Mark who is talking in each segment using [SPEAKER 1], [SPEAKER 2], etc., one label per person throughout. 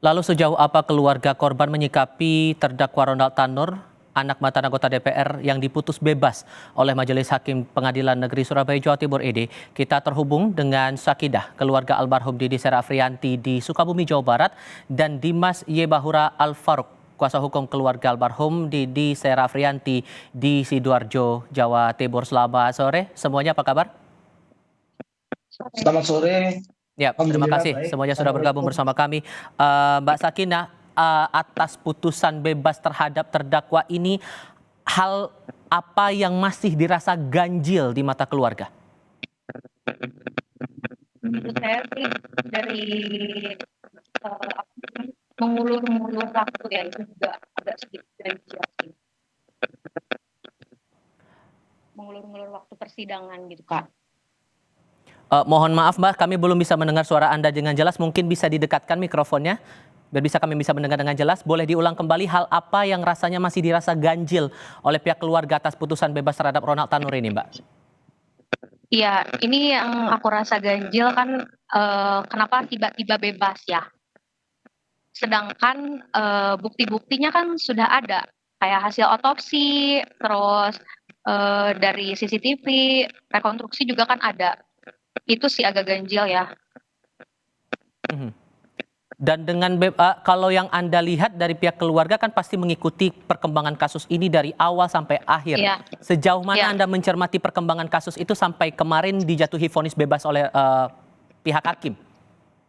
[SPEAKER 1] Lalu sejauh apa keluarga korban menyikapi terdakwa Ronald Tanur, anak mantan anggota DPR yang diputus bebas oleh Majelis Hakim Pengadilan Negeri Surabaya, Jawa Timur ini? Kita terhubung dengan Sakidah, keluarga almarhum Didi Serafrianti di Sukabumi, Jawa Barat, dan Dimas Y. Bahura Al-Faruq, kuasa hukum keluarga almarhum Didi Serafrianti di Sidoarjo, Jawa Timur. Selamat sore, semuanya apa kabar?
[SPEAKER 2] Selamat sore.
[SPEAKER 1] Ya, terima
[SPEAKER 2] Alhamdulillah
[SPEAKER 1] kasih
[SPEAKER 2] baik.
[SPEAKER 1] semuanya sudah bergabung bersama kami. Mbak Sakinah, atas putusan bebas terhadap terdakwa ini, hal apa yang masih dirasa ganjil di mata keluarga?
[SPEAKER 3] Menurut saya sih dari mengulur-ngulur waktu ya, itu juga agak sedikit ganjil sih. Mengulur-ngulur waktu persidangan gitu, Kak.
[SPEAKER 1] Mohon maaf Mbak, kami belum bisa mendengar suara Anda dengan jelas. Mungkin bisa didekatkan mikrofonnya biar kami bisa mendengar dengan jelas. Boleh diulang kembali hal apa yang rasanya masih dirasa ganjil oleh pihak keluarga atas putusan bebas terhadap Ronald Tanur ini, Mbak?
[SPEAKER 3] Iya, ini yang aku rasa ganjil kan, kenapa tiba-tiba bebas ya. Sedangkan bukti-buktinya kan sudah ada, kayak hasil otopsi, terus dari CCTV, rekonstruksi juga kan ada. Itu sih agak ganjil ya.
[SPEAKER 1] Dan dengan kalau yang Anda lihat dari pihak keluarga kan pasti mengikuti perkembangan kasus ini dari awal sampai akhir.
[SPEAKER 3] Iya.
[SPEAKER 1] Sejauh mana
[SPEAKER 3] Iya.
[SPEAKER 1] Anda mencermati perkembangan kasus itu sampai kemarin dijatuhi vonis bebas oleh pihak hakim?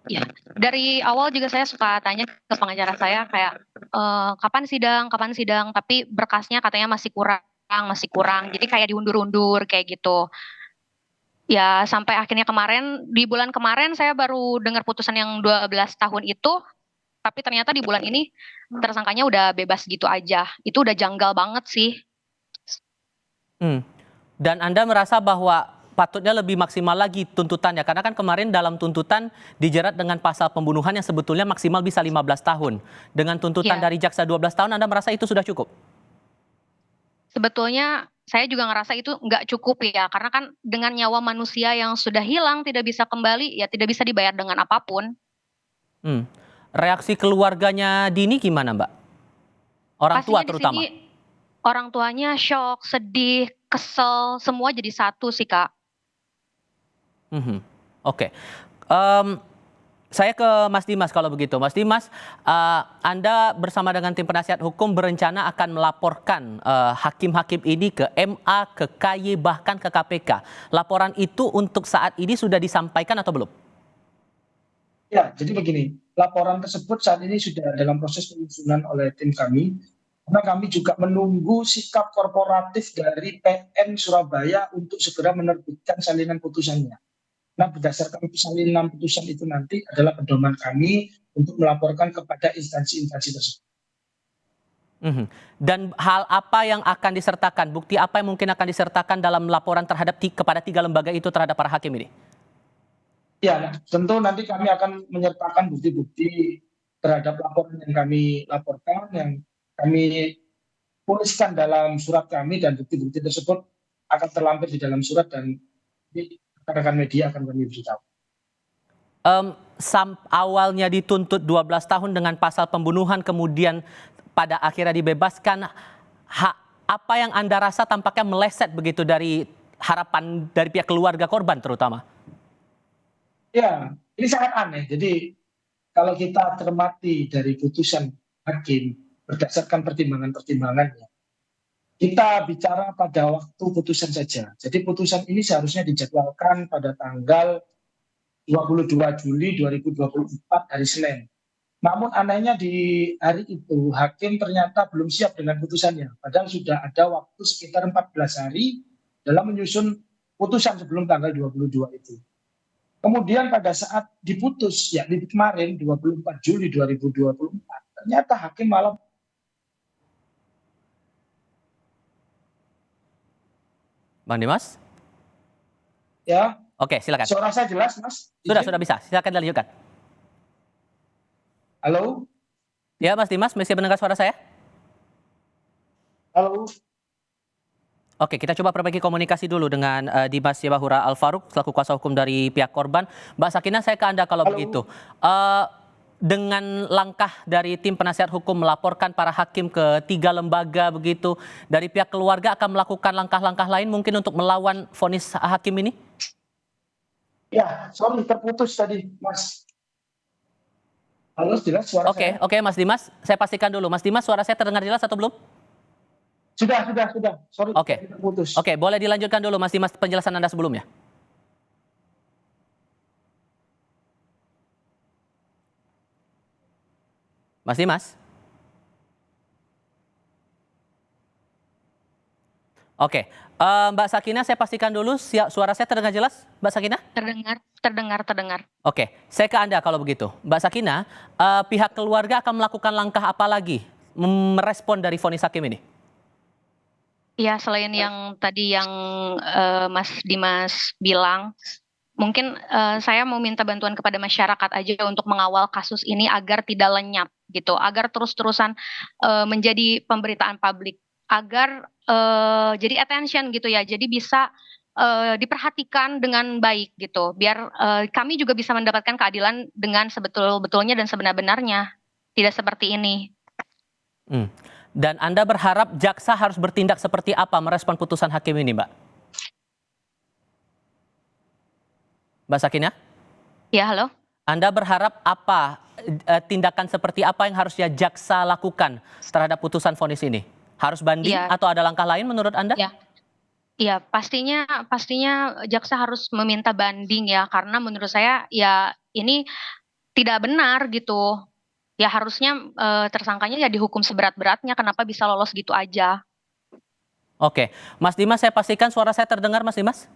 [SPEAKER 3] Ya, dari awal juga saya suka tanya ke pengacara saya kayak kapan sidang, tapi berkasnya katanya masih kurang, jadi kayak diundur-undur kayak gitu. Ya sampai akhirnya kemarin, di bulan kemarin saya baru dengar putusan yang 12 tahun itu, tapi ternyata di bulan ini tersangkanya udah bebas gitu aja. Itu udah janggal banget sih.
[SPEAKER 1] Dan Anda merasa bahwa patutnya lebih maksimal lagi tuntutannya, karena kan kemarin dalam tuntutan dijerat dengan pasal pembunuhan yang sebetulnya maksimal bisa 15 tahun. Dengan tuntutan dari jaksa 12 tahun, Anda merasa itu sudah cukup?
[SPEAKER 3] Sebetulnya saya juga ngerasa itu nggak cukup ya, karena kan dengan nyawa manusia yang sudah hilang tidak bisa kembali, ya tidak bisa dibayar dengan apapun.
[SPEAKER 1] Reaksi keluarganya Dini gimana, Mbak? Orang tua
[SPEAKER 3] Pastinya di
[SPEAKER 1] terutama.
[SPEAKER 3] sini orang tuanya shock, sedih, kesel, semua jadi satu sih, Kak.
[SPEAKER 1] Oke. Saya ke Mas Dimas kalau begitu. Mas Dimas, Anda bersama dengan tim penasihat hukum berencana akan melaporkan hakim-hakim ini ke MA, ke KY, bahkan ke KPK. Laporan itu untuk saat ini sudah disampaikan atau belum?
[SPEAKER 2] Ya, jadi begini, laporan tersebut saat ini sudah dalam proses penyusunan oleh tim kami, karena kami juga menunggu sikap korporatif dari PN Surabaya untuk segera menerbitkan salinan putusannya. Nah, berdasarkan salinan putusan itu nanti adalah pedoman kami untuk melaporkan kepada instansi-instansi tersebut.
[SPEAKER 1] Dan hal apa yang akan disertakan, bukti apa yang mungkin akan disertakan dalam laporan terhadap kepada 3 lembaga itu terhadap para hakim ini?
[SPEAKER 2] Ya, nah, tentu nanti kami akan menyertakan bukti-bukti terhadap laporan yang kami laporkan, yang kami tuliskan dalam surat kami, dan bukti-bukti tersebut akan terlampir di dalam surat dan rekan-rekan media akan kami beritahu.
[SPEAKER 1] Awalnya dituntut 12 tahun dengan pasal pembunuhan, kemudian pada akhirnya dibebaskan. Apa yang Anda rasa tampaknya meleset begitu dari harapan dari pihak keluarga korban terutama?
[SPEAKER 2] Ya, ini sangat aneh. Jadi kalau kita cermati dari putusan hakim berdasarkan pertimbangan-pertimbangannya, kita bicara pada waktu putusan saja. Jadi putusan ini seharusnya dijadwalkan pada tanggal 22 Juli 2024 hari Senin. Namun anehnya di hari itu hakim ternyata belum siap dengan putusannya. Padahal sudah ada waktu sekitar 14 hari dalam menyusun putusan sebelum tanggal 22 itu. Kemudian pada saat diputus, yakni kemarin 24 Juli 2024, ternyata hakim malah.
[SPEAKER 1] Bang Dimas?
[SPEAKER 2] Ya.
[SPEAKER 1] Oke, silakan.
[SPEAKER 2] Suara saya jelas, Mas?
[SPEAKER 1] Sudah bisa. Silakan dilanjutkan.
[SPEAKER 2] Halo?
[SPEAKER 1] Ya, Mas Dimas, masih mendengar suara saya?
[SPEAKER 2] Halo?
[SPEAKER 1] Oke, kita coba perbaiki komunikasi dulu dengan Dimas Y. Bahura Al-Faruq selaku kuasa hukum dari pihak korban. Mbak Sakinah, saya ke Anda kalau
[SPEAKER 2] Halo.
[SPEAKER 1] begitu. dengan langkah dari tim penasihat hukum melaporkan para hakim ke 3 lembaga begitu, dari pihak keluarga akan melakukan langkah-langkah lain mungkin untuk melawan vonis hakim ini?
[SPEAKER 2] Ya, sorry terputus tadi, Mas. Halo, jelas suara saya?
[SPEAKER 1] Oke, Mas Dimas, saya pastikan dulu. Mas Dimas, suara saya terdengar jelas atau belum?
[SPEAKER 2] Sudah. Sorry,
[SPEAKER 1] Oke.
[SPEAKER 2] tadi terputus.
[SPEAKER 1] Oke, boleh dilanjutkan dulu Mas Dimas penjelasan Anda sebelumnya. Mas Dimas? Oke, Mbak Sakina saya pastikan dulu suara saya terdengar jelas, Mbak Sakina?
[SPEAKER 3] Terdengar.
[SPEAKER 1] Oke, saya ke Anda kalau begitu. Mbak Sakina, pihak keluarga akan melakukan langkah apa lagi merespon dari vonis hakim ini?
[SPEAKER 3] Ya, selain yang tadi yang Mas Dimas bilang, mungkin saya mau minta bantuan kepada masyarakat aja untuk mengawal kasus ini agar tidak lenyap gitu, agar terus-terusan menjadi pemberitaan publik, agar jadi attention gitu ya, jadi bisa diperhatikan dengan baik gitu, biar kami juga bisa mendapatkan keadilan dengan sebetul-betulnya dan sebenar-benarnya, tidak seperti ini.
[SPEAKER 1] Dan Anda berharap jaksa harus bertindak seperti apa merespon putusan hakim ini, Mbak? Mbak Sakina?
[SPEAKER 3] Ya, halo?
[SPEAKER 1] Anda berharap apa tindakan seperti apa yang harusnya jaksa lakukan terhadap putusan vonis ini? Harus banding atau ada langkah lain menurut Anda?
[SPEAKER 3] Iya, pastinya jaksa harus meminta banding ya, karena menurut saya ya ini tidak benar gitu. Ya harusnya tersangkanya ya dihukum seberat-beratnya, kenapa bisa lolos gitu aja.
[SPEAKER 2] Oke,
[SPEAKER 1] Mas Dimas saya pastikan suara saya terdengar Mas Dimas?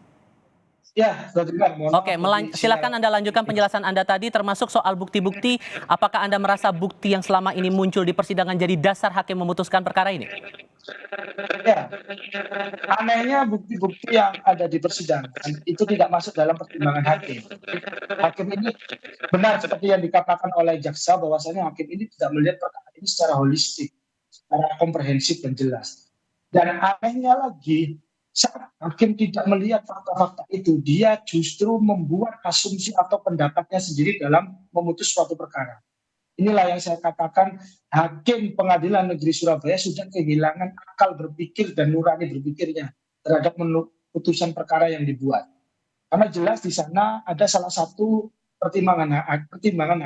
[SPEAKER 2] Ya, sudah dengar.
[SPEAKER 1] Oke, silakan Anda lanjutkan penjelasan Anda tadi termasuk soal bukti-bukti. Apakah Anda merasa bukti yang selama ini muncul di persidangan jadi dasar hakim memutuskan perkara ini?
[SPEAKER 2] Ya, anehnya bukti-bukti yang ada di persidangan itu tidak masuk dalam pertimbangan hakim. Hakim ini benar seperti yang dikatakan oleh jaksa bahwasanya hakim ini tidak melihat perkara ini secara holistik, secara komprehensif dan jelas. Dan anehnya lagi, saat hakim tidak melihat fakta-fakta itu, dia justru membuat asumsi atau pendapatnya sendiri dalam memutus suatu perkara. Inilah yang saya katakan, hakim Pengadilan Negeri Surabaya sudah kehilangan akal berpikir dan nurani berpikirnya terhadap putusan perkara yang dibuat. Karena jelas di sana ada salah satu pertimbangan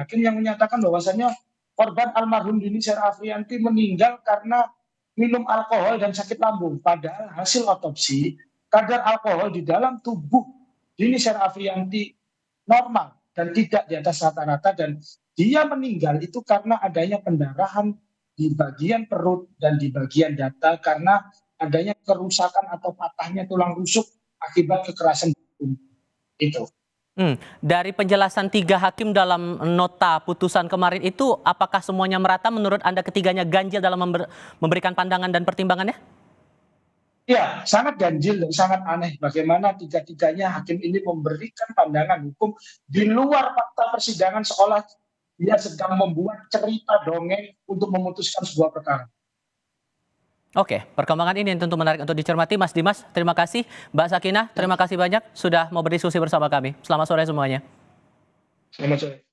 [SPEAKER 2] hakim yang menyatakan bahwasannya korban almarhum Dini Afriyanti meninggal karena minum alkohol dan sakit lambung. Padahal hasil otopsi, kadar alkohol di dalam tubuh Dini Afriyanti normal dan tidak di atas rata-rata, dan dia meninggal itu karena adanya pendarahan di bagian perut dan di bagian dada karena adanya kerusakan atau patahnya tulang rusuk akibat kekerasan itu.
[SPEAKER 1] Dari penjelasan 3 hakim dalam nota putusan kemarin itu, apakah semuanya merata menurut Anda ketiganya ganjil dalam memberikan pandangan dan pertimbangannya?
[SPEAKER 2] Ya, sangat ganjil dan sangat aneh bagaimana tiga-tiganya hakim ini memberikan pandangan hukum di luar fakta persidangan seolah dia sedang membuat cerita dongeng untuk memutuskan sebuah perkara.
[SPEAKER 1] Oke, perkembangan ini tentu menarik untuk dicermati. Mas Dimas, terima kasih. Mbak Sakina, terima kasih banyak sudah mau berdiskusi bersama kami. Selamat sore semuanya.
[SPEAKER 2] Selamat sore.